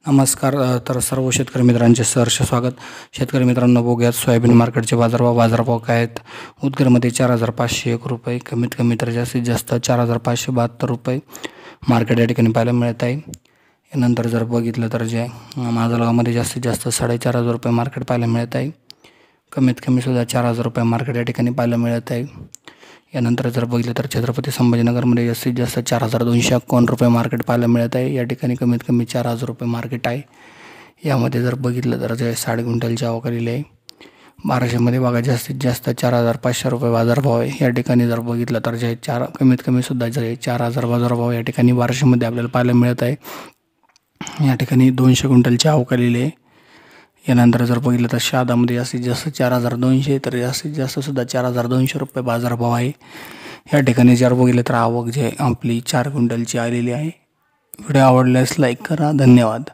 नमस्कार. तर सर्व शेतकरी मित्रांचे सहर्ष स्वागत. शेतकरी मित्रांनो, बघूयात सोयाबीन मार्केटचे बाजारभाव काय आहेत. उदगीरमध्ये 4,501 रुपये, कमीत कमी तर जास्तीत जास्त 4,572 रुपये मार्केट या ठिकाणी पाहायला मिळत आहे. यानंतर जर बघितलं तर जे माजलगावमध्ये जास्तीत जास्त 4,500 रुपये मार्केट पाहायला मिळत आहे. कमीत कमी सुद्धा 4,000 रुपये मार्केट या ठिकाणी पाहायला मिळत आहे. यानंतर जर बघितलं तर छत्रपती संभाजीनगरमध्ये जास्तीत जास्त 4,251 रुपये मार्केट पाहायला मिळत आहे. या ठिकाणी कमीत कमी 4,000 रुपये मार्केट आहे. यामध्ये जर बघितलं तर जे 60 क्विंटलची आवक आलेली आहे. 1200मध्ये बघा जास्तीत जास्त 4,500 रुपये बाजारभाव आहे. या ठिकाणी जर बघितलं तर जे कमीत कमी सुद्धा जे 4,000 बाजारभाव या ठिकाणी 1200मध्ये आपल्याला पाहायला मिळत आहे. या ठिकाणी 200 क्विंटलची आवक आलेली आहे. यानंतर जर बघितलं तर शहादामध्ये जास्तीत जास्त 4,200 तर जास्तीत जास्त सुद्धा 4,200 रुपये बाजारभाव आहे. या ठिकाणी जर बघितलं तर आवक जे आपली 4 क्विंटलची आलेली आहे. व्हिडिओ आवडल्यास लाईक करा. धन्यवाद.